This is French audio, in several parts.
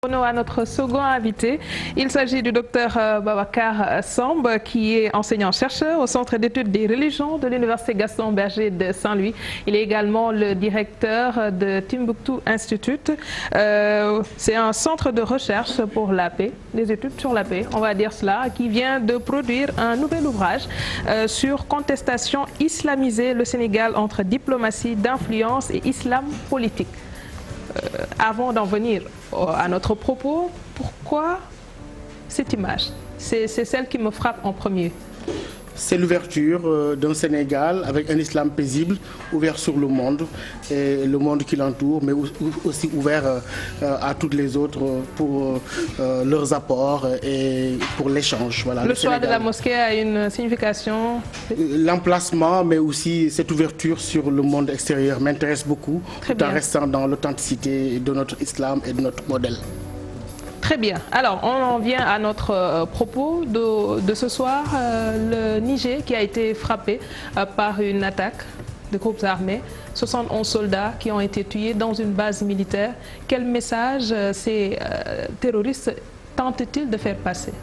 À notre second invité, il s'agit du docteur Babacar Samb, qui est enseignant-chercheur au Centre d'études des religions de l'Université Gaston Berger de Saint-Louis. Il est également le directeur de Timbuktu Institute. C'est un centre de recherche pour la paix, des études sur la paix, on va dire cela, qui vient de produire un nouvel ouvrage sur contestation islamisée, le Sénégal entre diplomatie d'influence et islam politique. Avant d'en venir à notre propos, pourquoi cette image? C'est celle qui me frappe en premier. C'est l'ouverture d'un Sénégal avec un islam paisible, ouvert sur le monde et le monde qui l'entoure, mais aussi ouvert à toutes les autres pour leurs apports et pour l'échange. Voilà, le choix de la mosquée a une signification? L'emplacement, mais aussi cette ouverture sur le monde extérieur m'intéresse beaucoup, tout en restant dans l'authenticité de notre islam et de notre modèle. Très bien. Alors, on en vient à notre propos de ce soir. Le Niger qui a été frappé par une attaque de groupes armés. 71 soldats qui ont été tués dans une base militaire. Quel message ces terroristes tentent-ils de faire passer?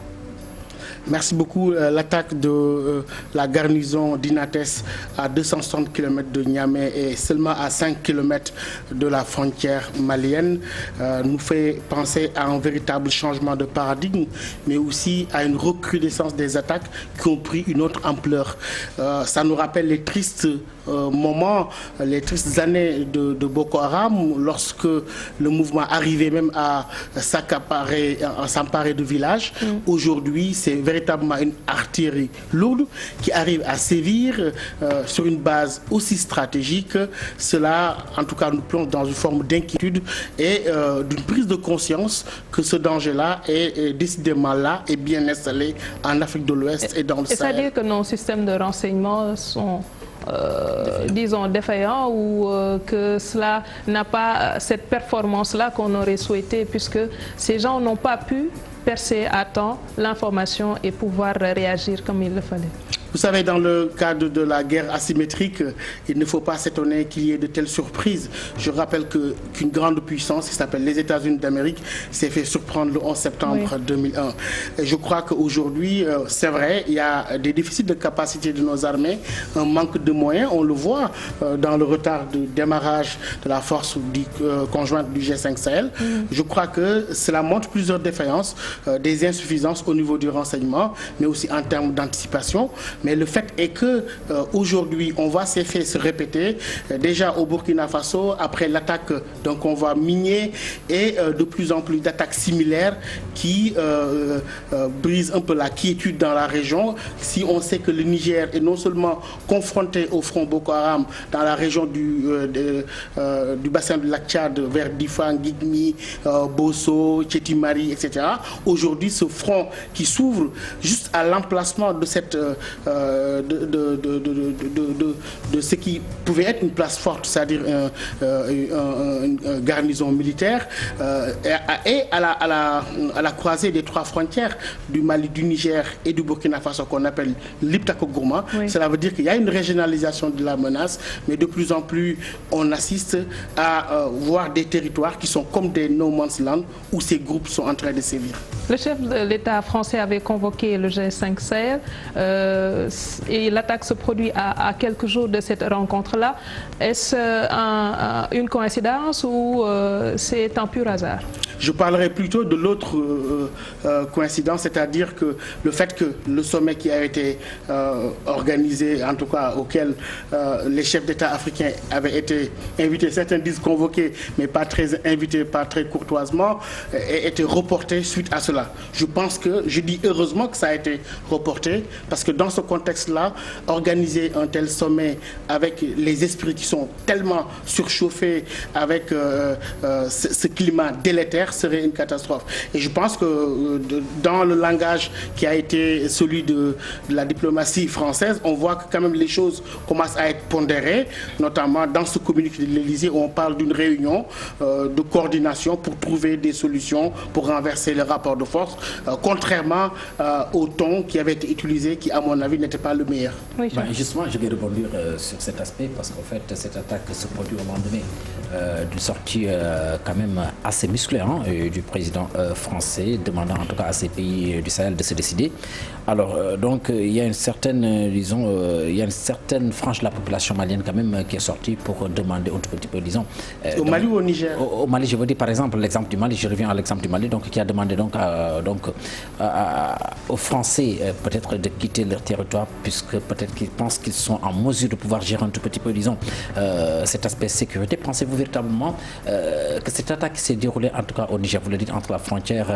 Merci beaucoup. L'attaque de la garnison d'Inates à 260 km de Niamey et seulement à 5 km de la frontière malienne nous fait penser à un véritable changement de paradigme, mais aussi à une recrudescence des attaques qui ont pris une autre ampleur. Ça nous rappelle les tristes moments, les tristes années de Boko Haram, lorsque le mouvement arrivait même à s'emparer de villages. Aujourd'hui, c'est véritablement une artillerie lourde qui arrive à sévir sur une base aussi stratégique. Cela, en tout cas, nous plonge dans une forme d'inquiétude et d'une prise de conscience que ce danger-là est décidément là et bien installé en Afrique de l'Ouest et dans le Sahel. C'est-à-dire que nos systèmes de renseignement sont disons défaillants ou que cela n'a pas cette performance-là qu'on aurait souhaité, puisque ces gens n'ont pas pu percer à temps l'information et pouvoir réagir comme il le fallait. Vous savez, dans le cadre de la guerre asymétrique, il ne faut pas s'étonner qu'il y ait de telles surprises. Je rappelle qu'une grande puissance qui s'appelle les États-Unis d'Amérique s'est fait surprendre le 11 septembre 2001. Et je crois qu'aujourd'hui, c'est vrai, il y a des déficits de capacité de nos armées, un manque de moyens. On le voit dans le retard de démarrage de la force conjointe du G5 Sahel. Je crois que cela montre plusieurs défaillances, des insuffisances au niveau du renseignement, mais aussi en termes d'anticipation. Mais le fait est que aujourd'hui, on voit ces faits se répéter. Déjà au Burkina Faso, après l'attaque d'un convoi minier et de plus en plus d'attaques similaires qui brisent un peu la quiétude dans la région. Si on sait que le Niger est non seulement confronté au front Boko Haram dans la région du bassin du lac Tchad vers Difa, Ngigmi, Bosso, Tchétimari, etc. Aujourd'hui, ce front qui s'ouvre juste à l'emplacement de cette de ce qui pouvait être une place forte, c'est-à-dire une garnison militaire, et à la croisée des trois frontières du Mali, du Niger et du Burkina Faso qu'on appelle l'Iptako-Gourma. Cela veut dire qu'il y a une régionalisation de la menace, mais de plus en plus on assiste à voir des territoires qui sont comme des no man's land où ces groupes sont en train de sévir. Le chef de l'État français avait convoqué le G5 Sahel et l'attaque se produit à quelques jours de cette rencontre-là. Est-ce une coïncidence ou c'est un pur hasard? Je parlerai plutôt de l'autre coïncidence, c'est-à-dire que le fait que le sommet qui a été organisé, en tout cas auquel les chefs d'État africains avaient été invités, certains disent convoqués, mais pas très invités, pas très courtoisement, ait été reporté suite à cela. Je pense que, je dis heureusement que ça a été reporté, parce que dans ce contexte-là, organiser un tel sommet avec les esprits qui sont tellement surchauffés, avec ce climat délétère, serait une catastrophe. Et je pense que dans le langage qui a été celui de la diplomatie française, on voit que quand même les choses commencent à être pondérées, notamment dans ce communiqué de l'Élysée où on parle d'une réunion de coordination pour trouver des solutions pour renverser le rapport de force, contrairement au ton qui avait été utilisé, qui à mon avis n'était pas le meilleur. Oui, justement, je vais rebondir sur cet aspect parce qu'en fait, cette attaque se produit au lendemain d'une sortie quand même assez musclée du président français, demandant en tout cas à ces pays du Sahel de se décider. Alors, donc, il y a une certaine, disons, il y a une certaine frange de la population malienne quand même qui est sortie pour demander un tout petit peu, disons... au Mali ou au Niger? Au Mali, je veux dire par exemple l'exemple du Mali, je reviens à l'exemple du Mali, donc qui a demandé donc, aux Français peut-être de quitter leur territoire puisque peut-être qu'ils pensent qu'ils sont en mesure de pouvoir gérer un tout petit peu, disons, cet aspect sécurité. Pensez-vous véritablement que cette attaque s'est déroulée en tout cas au Niger, vous le dites, entre la frontière,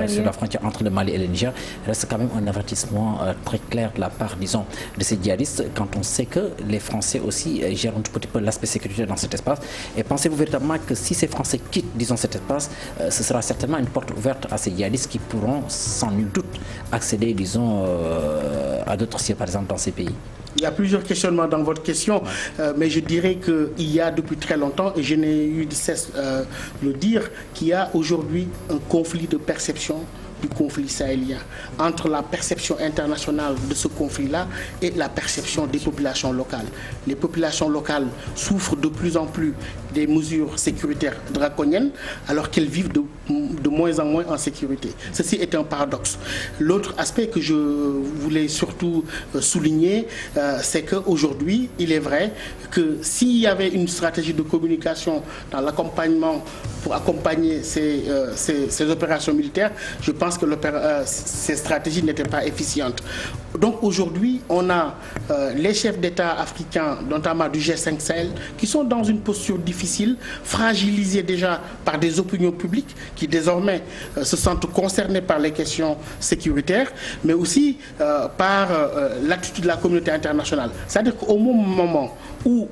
sur la frontière entre le Mali et le Niger, reste quand même un avertissement très clair de la part, disons, de ces djihadistes quand on sait que les Français aussi gèrent un tout petit peu l'aspect sécurité dans cet espace. Et pensez-vous véritablement que si ces Français quittent, disons, cet espace, ce sera certainement une porte ouverte à ces djihadistes qui pourront sans nul doute accéder, disons, à d'autres cieux, par exemple, dans ces pays? Il y a plusieurs questionnements dans votre question, mais je dirais qu'il y a depuis très longtemps, et je n'ai eu de cesse de le dire, qu'il y a aujourd'hui un conflit de perception du conflit sahélien, entre la perception internationale de ce conflit-là et la perception des populations locales. Les populations locales souffrent de plus en plus des mesures sécuritaires draconiennes alors qu'elles vivent de moins en moins en sécurité. Ceci est un paradoxe. L'autre aspect que je voulais surtout souligner, c'est qu'aujourd'hui, il est vrai que s'il y avait une stratégie de communication dans l'accompagnement pour accompagner ces opérations militaires, je pense que ces stratégies n'étaient pas efficientes. Donc aujourd'hui, on a les chefs d'État africains, notamment du G5 Sahel, qui sont dans une posture difficile, fragilisés déjà par des opinions publiques qui désormais se sentent concernés par les questions sécuritaires, mais aussi par l'attitude de la communauté internationale. C'est-à-dire qu'au moment où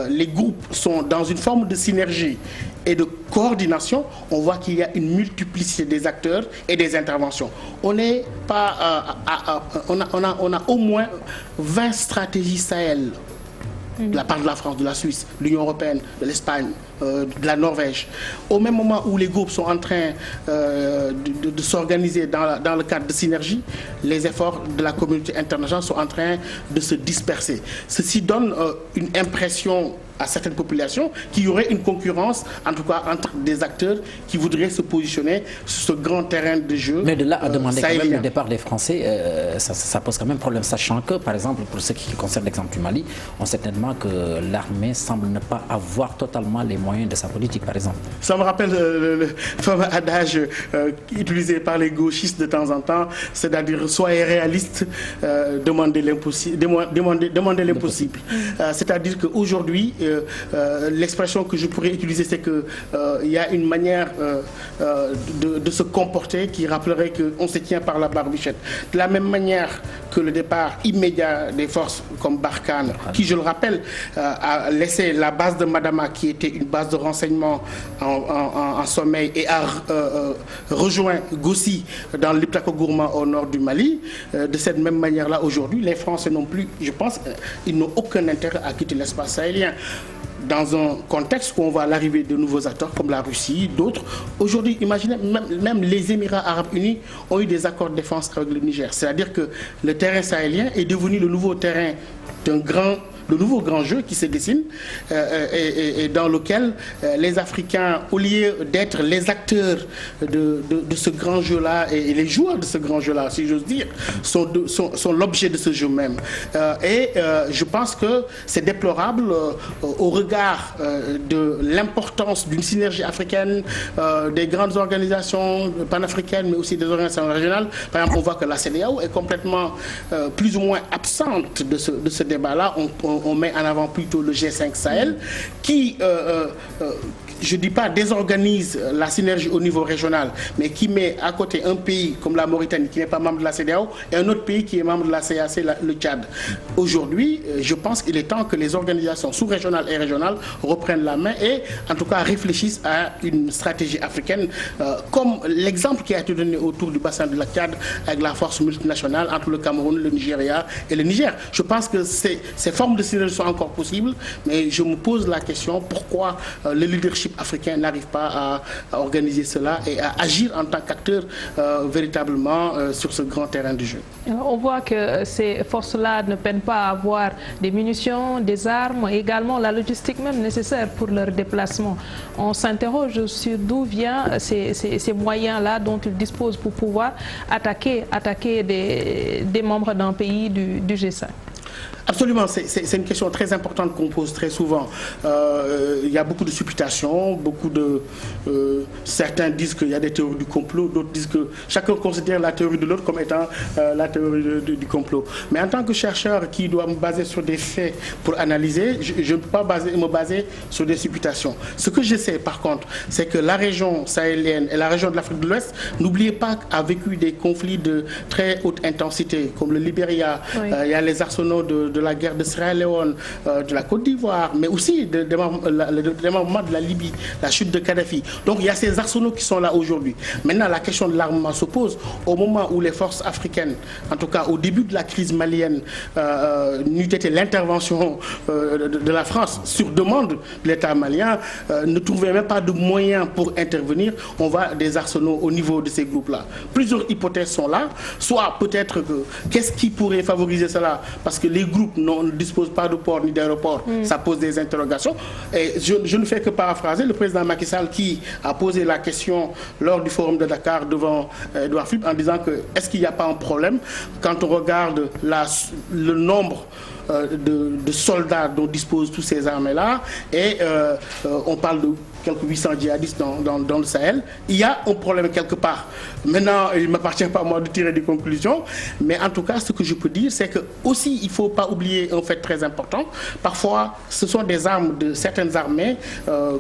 les groupes sont dans une forme de synergie et de coordination, on voit qu'il y a une multiplicité des acteurs et des interventions. On a au moins 20 stratégies Sahel de la part de la France, de la Suisse, de l'Union européenne, de l'Espagne, de la Norvège. Au même moment où les groupes sont en train de s'organiser dans le cadre de synergie, les efforts de la communauté internationale sont en train de se disperser. Ceci donne une impression à certaines populations qu'il y aurait une concurrence, en tout cas entre des acteurs qui voudraient se positionner sur ce grand terrain de jeu. Mais de là à demander quand même le départ des Français, ça pose quand même problème, sachant que, par exemple, pour ce qui concerne l'exemple du Mali, on sait tellement que l'armée semble ne pas avoir totalement les moyens de sa politique, par exemple. Ça me rappelle le fameux adage utilisé par les gauchistes de temps en temps, c'est-à-dire soyez réalistes, demandez l'impossible. C'est-à-dire qu'aujourd'hui, l'expression que je pourrais utiliser, c'est qu'il y a une manière de se comporter qui rappellerait qu'on se tient par la barbichette. De la même manière que le départ immédiat des forces comme Barkhane, qui, je le rappelle, a laissé la base de Madama, qui était une base de renseignement en sommeil, et a rejoint Gossi dans l'Iptako Gourma au nord du Mali. De cette même manière-là, aujourd'hui, les Français non plus, je pense, ils n'ont aucun intérêt à quitter l'espace sahélien. Dans un contexte où on voit l'arrivée de nouveaux acteurs comme la Russie, d'autres. Aujourd'hui, imaginez, même les Émirats Arabes Unis ont eu des accords de défense avec le Niger. C'est-à-dire que le terrain sahélien est devenu le nouveau terrain le nouveau grand jeu qui se dessine et dans lequel les Africains, au lieu d'être les acteurs de ce grand jeu-là et les joueurs de ce grand jeu-là, si j'ose dire, sont l'objet de ce jeu même. Je pense que c'est déplorable au regard de l'importance d'une synergie africaine, des grandes organisations panafricaines, mais aussi des organisations régionales. Par exemple, on voit que la CEDEAO est complètement plus ou moins absente de ce débat-là. On met en avant plutôt le G5 Sahel qui, je ne dis pas désorganise la synergie au niveau régional, mais qui met à côté un pays comme la Mauritanie qui n'est pas membre de la CEDEAO et un autre pays qui est membre de la CAC, le Tchad. Aujourd'hui, je pense qu'il est temps que les organisations sous-régionales et régionales reprennent la main et en tout cas réfléchissent à une stratégie africaine comme l'exemple qui a été donné autour du bassin de la Tchad avec la force multinationale entre le Cameroun, le Nigeria et le Niger. Je pense que ces formes de synergie sont encore possibles, mais je me pose la question pourquoi le leadership leadership africain n'arrive pas à organiser cela et à agir en tant qu'acteur véritablement sur ce grand terrain du jeu. On voit que ces forces-là ne peinent pas à avoir des munitions, des armes, et également la logistique même nécessaire pour leur déplacement. On s'interroge sur d'où viennent ces moyens-là dont ils disposent pour pouvoir attaquer des membres d'un pays du G5. Absolument, c'est une question très importante qu'on pose très souvent. Il y a beaucoup de supputations, certains disent qu'il y a des théories du complot, d'autres disent que chacun considère la théorie de l'autre comme étant la théorie du complot. Mais en tant que chercheur qui doit me baser sur des faits pour analyser, je ne peux pas me baser sur des supputations. Ce que je sais par contre, c'est que la région sahélienne et la région de l'Afrique de l'Ouest, n'oubliez pas, a vécu des conflits de très haute intensité, comme le Libéria, oui. Il y a les arsenaux de la guerre de Sierra Leone, de la Côte d'Ivoire, mais aussi le démembrement de la Libye, la chute de Kadhafi. Donc il y a ces arsenaux qui sont là aujourd'hui. Maintenant, la question de l'armement se pose au moment où les forces africaines, en tout cas au début de la crise malienne, n'eût été l'intervention de la France sur demande de l'État malien, ne trouvait même pas de moyens pour intervenir. On voit des arsenaux au niveau de ces groupes-là. Plusieurs hypothèses sont là. Soit peut-être que qu'est-ce qui pourrait favoriser cela? Parce que les groupes ne disposent pas de port ni d'aéroport. Ça pose des interrogations. Et je ne fais que paraphraser le président Macky Sall qui a posé la question lors du forum de Dakar devant Edouard Philippe en disant que est-ce qu'il n'y a pas un problème quand on regarde le nombre de soldats dont disposent tous ces armées-là et on parle de quelques 800 djihadistes dans le Sahel, il y a un problème quelque part. Maintenant, il ne m'appartient pas à moi de tirer des conclusions, mais en tout cas, ce que je peux dire, c'est que aussi, il ne faut pas oublier un fait très important. Parfois, ce sont des armes de certaines armées,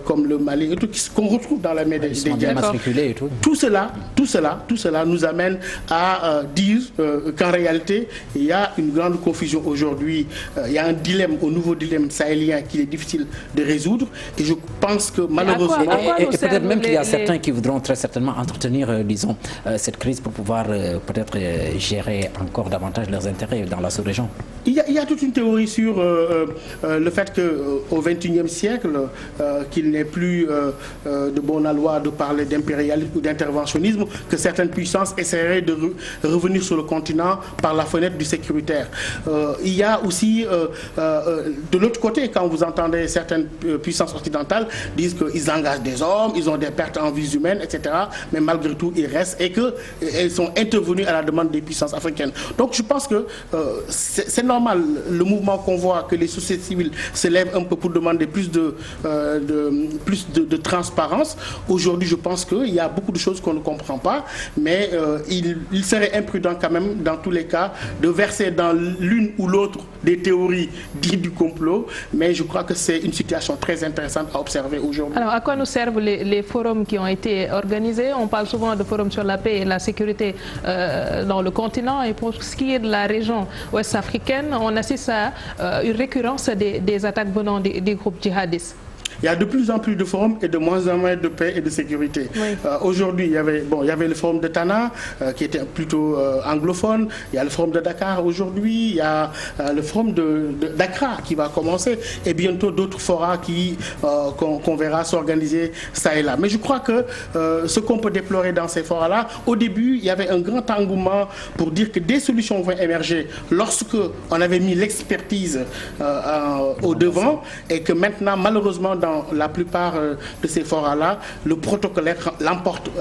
comme le Mali, qu'on retrouve dans la main des djihadistes. Tout cela nous amène à dire qu'en réalité, il y a une grande confusion aujourd'hui. Il y a un dilemme, un nouveau dilemme sahélien qu'il est difficile de résoudre. Et je pense que malheureusement... Et peut-être même qu'il y a certains qui voudront très certainement entretenir, disons, cette crise pour pouvoir peut-être gérer encore davantage leurs intérêts dans la sous-région. Il y a toute une théorie sur le fait qu'au XXIe siècle, qu'il n'est plus de bon aloi de parler d'impérialisme ou d'interventionnisme, que certaines puissances essaieraient de revenir sur le continent par la fenêtre du sécuritaire. Il y a aussi, de l'autre côté, quand vous entendez certaines puissances occidentales disent qu'ils engagent des hommes, ils ont des pertes en vies humaines, etc. Mais malgré tout, ils restent et qu'ils sont intervenus à la demande des puissances africaines. Donc je pense que c'est normal, le mouvement qu'on voit, que les sociétés civiles se lèvent un peu pour demander plus de transparence. Aujourd'hui, je pense qu'il y a beaucoup de choses qu'on ne comprend pas, mais il serait imprudent quand même, dans tous les cas, de verser dans l'une ou l'autre des théories dites du complot, mais je crois que c'est une situation très intéressante à observer aujourd'hui. Alors, à quoi nous servent les forums qui ont été organisés? On parle souvent de forums sur la paix et la sécurité dans le continent, et pour ce qui est de la région ouest-africaine, on assiste à une récurrence des attaques venant des groupes djihadistes. Il y a de plus en plus de forums et de moins en moins de paix et de sécurité. Oui. Aujourd'hui, il y avait le forum de Tana qui était plutôt anglophone. Il y a le forum de Dakar aujourd'hui. Il y a le forum d'Accra qui va commencer. Et bientôt d'autres forats qu'on verra s'organiser ça et là. Mais je crois que ce qu'on peut déplorer dans ces forats-là, au début, il y avait un grand engouement pour dire que des solutions vont émerger lorsque on avait mis l'expertise au devant et que maintenant, malheureusement, dans la plupart de ces forats-là, le protocolaire l'emporte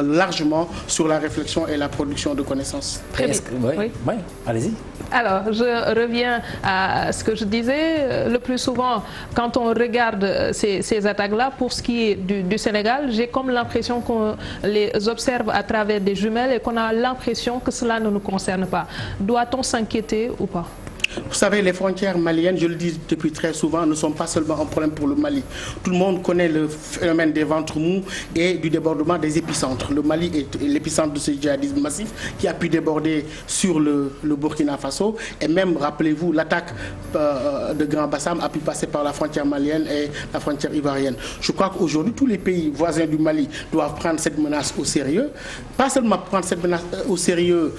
largement sur la réflexion et la production de connaissances. Oui, allez-y. Alors, je reviens à ce que je disais. Le plus souvent, quand on regarde ces attaques-là, pour ce qui est du Sénégal, j'ai comme l'impression qu'on les observe à travers des jumelles et qu'on a l'impression que cela ne nous concerne pas. Doit-on s'inquiéter ou pas? Vous savez, les frontières maliennes, je le dis depuis très souvent, ne sont pas seulement un problème pour le Mali. Tout le monde connaît le phénomène des ventres mous et du débordement des épicentres. Le Mali est l'épicentre de ce djihadisme massif qui a pu déborder sur le Burkina Faso. Et même, rappelez-vous, l'attaque de Grand Bassam a pu passer par la frontière malienne et la frontière ivoirienne. Je crois qu'aujourd'hui, tous les pays voisins du Mali doivent prendre cette menace au sérieux. Pas seulement prendre cette menace au sérieux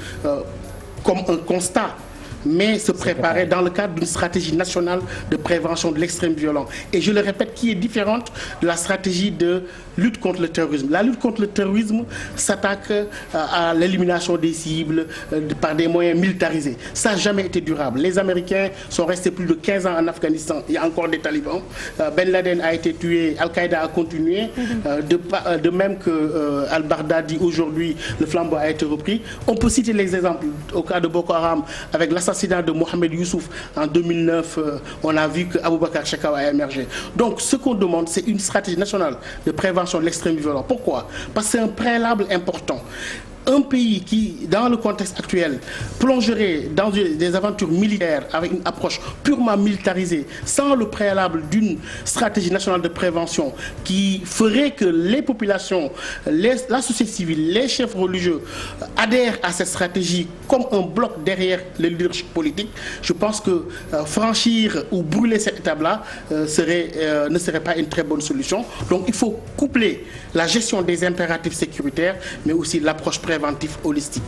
comme un constat, mais se préparer dans le cadre d'une stratégie nationale de prévention de l'extrême violence. Et je le répète, qui est différente de la stratégie de lutte contre le terrorisme. La lutte contre le terrorisme s'attaque à l'élimination des cibles par des moyens militarisés. Ça n'a jamais été durable. Les Américains sont restés plus de 15 ans en Afghanistan. Il y a encore des talibans. Ben Laden a été tué, Al-Qaïda a continué. De même que Al-Baghdadi, aujourd'hui, le flambeau a été repris. On peut citer les exemples. Au cas de Boko Haram, avec l'assassinat de Mohamed Youssouf en 2009, on a vu que Aboubacar Shekau a émergé. Donc, ce qu'on demande, c'est une stratégie nationale de prévention de l'extrême violence. Pourquoi? Parce que c'est un préalable important. Un pays qui, dans le contexte actuel, plongerait dans des aventures militaires avec une approche purement militarisée, sans le préalable d'une stratégie nationale de prévention qui ferait que les populations, la société civile, les chefs religieux adhèrent à cette stratégie comme un bloc derrière le leadership politique, je pense que franchir ou brûler cette étape-là ne serait pas une très bonne solution. Donc il faut coupler la gestion des impératifs sécuritaires, mais aussi l'approche préventive holistique.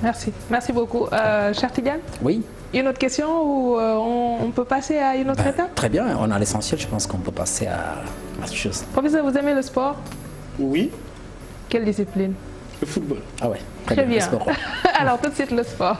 Merci. Merci beaucoup. Cher Tidiane? Oui. Une autre question ou on peut passer à une autre étape? Très bien, on a l'essentiel, je pense qu'on peut passer à autre chose. Professeur, vous aimez le sport? Oui. Quelle discipline? Le football. Ah ouais, très bien. Le sport. Alors tout de suite le sport.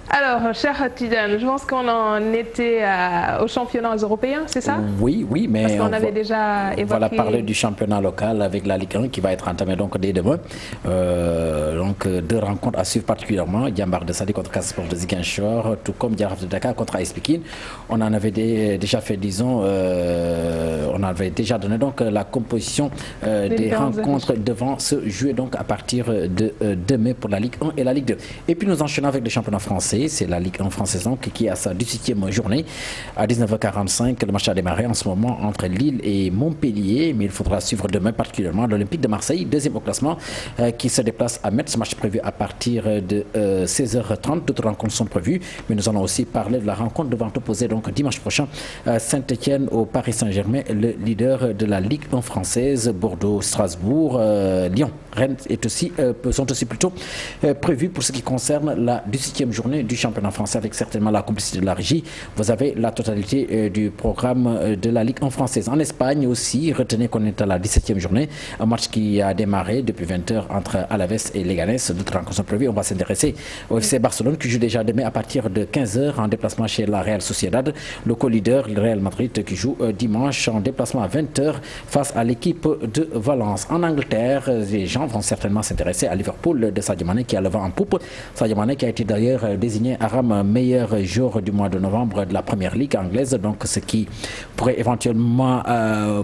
Alors, cher Tidiane, je pense qu'on en était aux championnats européens, c'est ça? Oui, oui, mais parce qu'on avait déjà évoqué... Voilà, parler du championnat local avec la Ligue 1 qui va être entamée donc dès demain. Donc, deux rencontres à suivre particulièrement. Diambar de Sadi contre Casa Sport de Ziguinchor, tout comme Diaraf de Dakar contre AS Pikine. On en avait déjà fait, disons, on avait déjà donné donc la composition des rencontres devant se jouer donc à partir de demain pour la Ligue 1 et la Ligue 2. Et puis nous enchaînons avec le championnat français. C'est la Ligue 1 française donc, qui est à sa 18e journée. À 19h45, le match a démarré en ce moment entre Lille et Montpellier. Mais il faudra suivre demain particulièrement l'Olympique de Marseille, deuxième au classement, qui se déplace à Metz. Match prévu à partir de 16h30. D'autres rencontres sont prévues. Mais nous allons aussi parler de la rencontre devant opposer donc dimanche prochain Saint-Etienne au Paris Saint-Germain, le leader de la Ligue 1 française. Bordeaux, Strasbourg, Lyon, Rennes sont aussi plutôt prévus pour ce qui concerne la 18e journée du championnat français, avec certainement la complicité de la régie. Vous avez la totalité du programme de la Ligue 1 française. En Espagne aussi, retenez qu'on est à la 17e journée, un match qui a démarré depuis 20h entre Alaves et Leganés. D'autres rencontres sont prévues. On va s'intéresser au FC Barcelone qui joue déjà demain à partir de 15h en déplacement chez la Real Sociedad. Le co-leader, le Real Madrid, qui joue dimanche en déplacement à 20h face à l'équipe de Valence. En Angleterre, les gens vont certainement s'intéresser à Liverpool de Sadio Mané qui a le vent en poupe. Sadio Mané qui a été d'ailleurs désigné Aram meilleur joueur du mois de novembre de la première ligue anglaise, donc ce qui pourrait éventuellement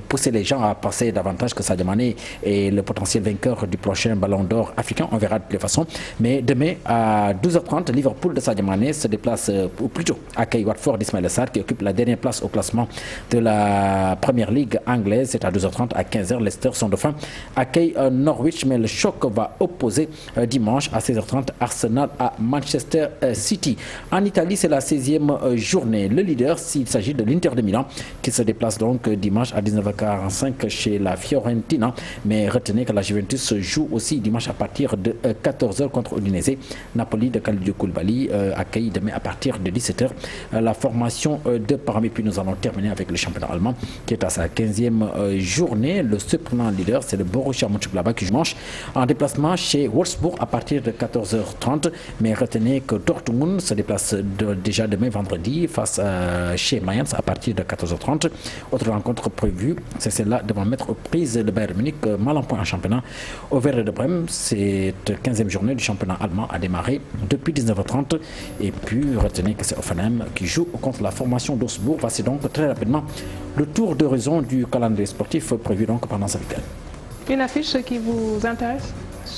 pousser les gens à penser davantage que Sadio Mané est le potentiel vainqueur du prochain ballon d'or africain. On verra de toutes les façons. Mais demain à 12h30, Liverpool de Sadio Mané se déplace, ou plutôt accueille Watford d'Ismaïla Sarr qui occupe la dernière place au classement de la première ligue anglaise. C'est à 12h30. À 15h, Leicester, son dauphin, accueille Norwich, mais le choc va opposer dimanche à 16h30 Arsenal à Manchester City. En Italie, c'est la 16e journée. Le leader, s'il s'agit de l'Inter de Milan, qui se déplace donc dimanche à 19h45 chez la Fiorentina. Mais retenez que la Juventus joue aussi dimanche à partir de 14h contre Udinese. Napoli de Kalidou Koulibaly accueille demain à partir de 17h la formation de Parme. Puis nous allons terminer avec le championnat allemand qui est à sa 15e journée. Le surprenant leader, c'est le Borussia Mönchengladbach qui dimanche en déplacement chez Wolfsburg à partir de 14h30. Mais retenez que Dortmund se déplace déjà demain vendredi face chez Mayence à partir de 14h30. Autre rencontre prévue, c'est celle-là devant mettre aux prises le Bayern Munich, mal en point en championnat. Au Werder de Brême, cette 15e journée du championnat allemand a démarré depuis 19h30. Et puis retenez que c'est Hoffenheim qui joue contre la formation d'Augsbourg. Voici donc très rapidement le tour d'horizon du calendrier sportif prévu donc pendant ce week-end. Une affiche qui vous intéresse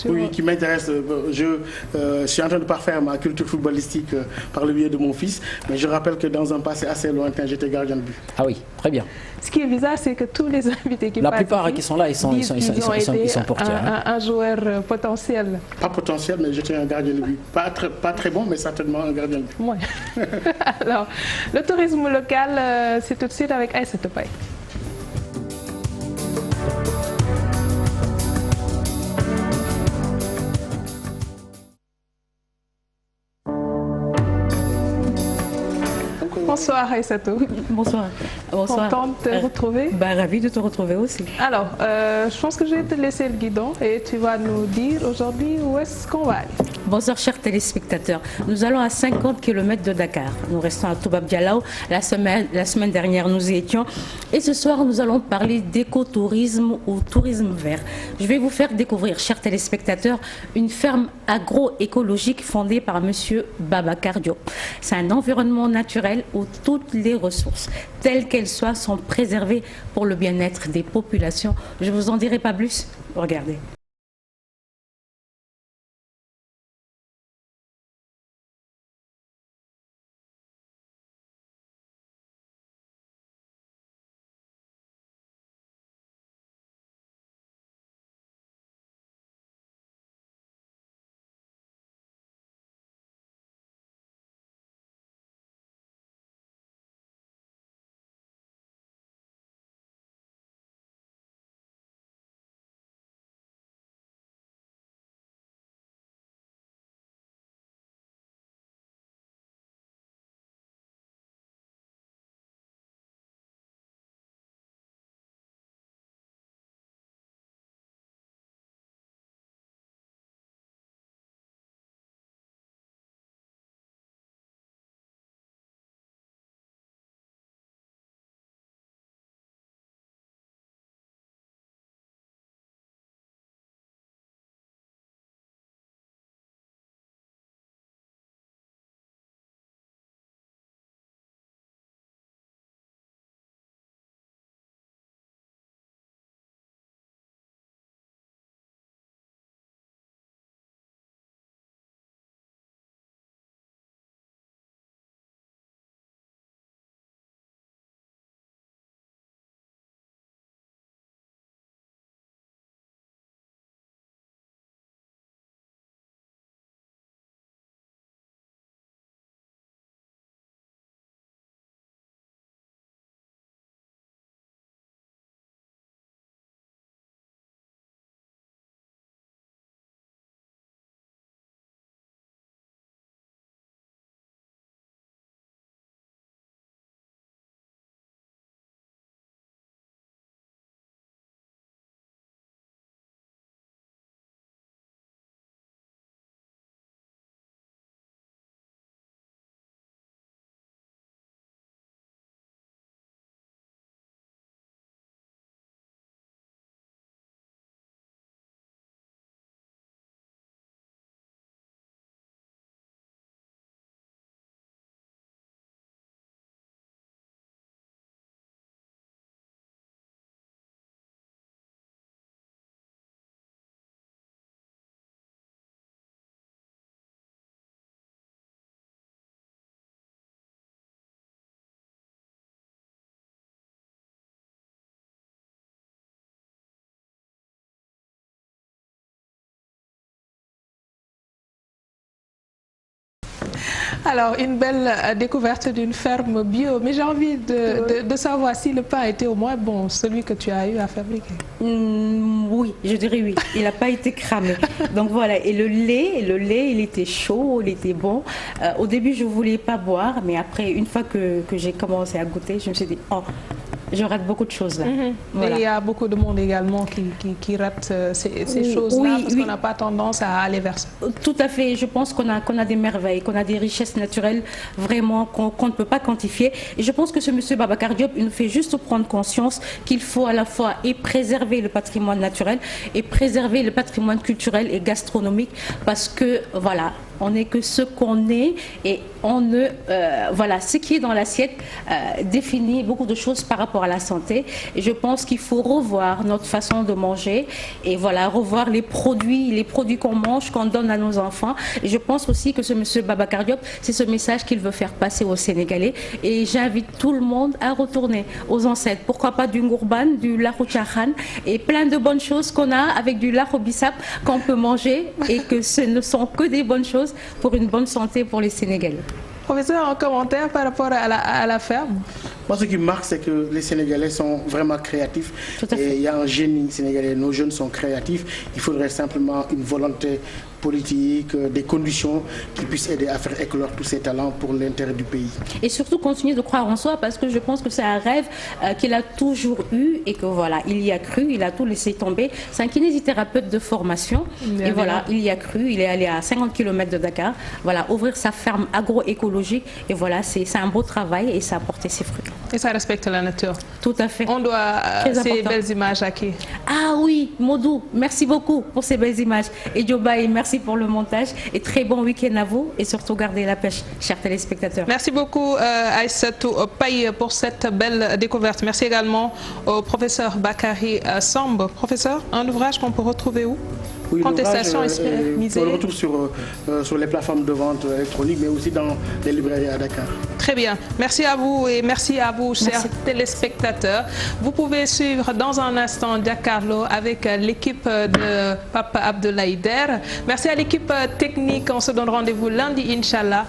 Oui, qui m'intéresse. Je suis en train de parfaire ma culture footballistique par le biais de mon fils, mais je rappelle que dans un passé assez lointain, j'étais gardien de but. Ah oui, très bien. Ce qui est bizarre, c'est que tous les invités qui La passent plupart ici qui sont là, ils sont portiers. Un joueur potentiel. Pas potentiel, mais j'étais un gardien de but. Pas très bon, mais certainement un gardien de but. Ouais. Alors, le tourisme local, c'est tout de suite avec Aïssatou Paye. Bonsoir Aïssatou. Bonsoir. Bonsoir. Contente de te retrouver. Ravie de te retrouver aussi. Alors, je pense que je vais te laisser le guidon et tu vas nous dire aujourd'hui où est-ce qu'on va aller. Bonsoir chers téléspectateurs. Nous allons à 50 km de Dakar. Nous restons à Toubab Dialaw. La semaine dernière, nous y étions. Et ce soir, nous allons parler d'écotourisme ou tourisme vert. Je vais vous faire découvrir, chers téléspectateurs, une ferme agroécologique fondée par monsieur Babacar Diop. C'est un environnement naturel où toutes les ressources, telles qu'elles soient, sont préservées pour le bien-être des populations. Je ne vous en dirai pas plus. Regardez. Alors, une belle découverte d'une ferme bio, mais j'ai envie de savoir si le pain était au moins bon, celui que tu as eu à fabriquer. Oui, je dirais oui. Il n'a pas été cramé. Donc voilà, et le lait, il était chaud, il était bon. Au début, je ne voulais pas boire, mais après, une fois que j'ai commencé à goûter, je me suis dit, oh, je rate beaucoup de choses là. Voilà. Et il y a beaucoup de monde également qui rate ces choses-là parce qu'on n'a pas tendance à aller vers ça. Tout à fait. Je pense qu'on a des merveilles, qu'on a des richesses naturelles vraiment qu'on ne peut pas quantifier. Et je pense que ce monsieur Babacar Diop, il nous fait juste prendre conscience qu'il faut à la fois et préserver le patrimoine naturel et préserver le patrimoine culturel et gastronomique parce que voilà, On n'est que ce qu'on est et on ne voilà, ce qui est dans l'assiette définit beaucoup de choses par rapport à la santé. Et je pense qu'il faut revoir notre façon de manger et voilà, revoir les produits qu'on mange, qu'on donne à nos enfants. Et je pense aussi que ce monsieur Babacar Diop, c'est ce message qu'il veut faire passer aux Sénégalais. Et j'invite tout le monde à retourner aux ancêtres. Pourquoi pas du ngourban, du lakhou tchakhan et plein de bonnes choses qu'on a avec du lakhou bissap qu'on peut manger et que ce ne sont que des bonnes choses pour une bonne santé pour les Sénégalais. Professeur, un commentaire par rapport à la ferme? Moi, ce qui me marque, c'est que les Sénégalais sont vraiment créatifs. Tout à fait. Et il y a un génie sénégalais. Nos jeunes sont créatifs. Il faudrait simplement une volonté politique, des conditions qui puissent aider à faire éclore tous ces talents pour l'intérêt du pays. Et surtout continuer de croire en soi parce que je pense que c'est un rêve qu'il a toujours eu et que voilà, il y a cru, il a tout laissé tomber. C'est un kinésithérapeute de formation et voilà, il y a cru, il est allé à 50 km de Dakar, voilà, ouvrir sa ferme agroécologique et voilà, c'est un beau travail et ça a porté ses fruits. Et ça respecte la nature. Tout à fait. On doit ces belles images à qui? Ah oui, Modou, merci beaucoup pour ces belles images. Et Diobaye, merci pour le montage et très bon week-end à vous et surtout gardez la pêche, chers téléspectateurs. Merci beaucoup Aïssatou Paye pour cette belle découverte. Merci également au professeur Bakary Samb. Professeur, un ouvrage qu'on peut retrouver où? Oui, Contestation on le retrouve sur les plateformes de vente électroniques, mais aussi dans les librairies à Dakar. Très bien. Merci à vous et merci à vous, chers téléspectateurs. Vous pouvez suivre dans un instant Giancarlo avec l'équipe de Papa Abdoulaye Der. Merci à l'équipe technique. On se donne rendez-vous lundi, Inch'Allah.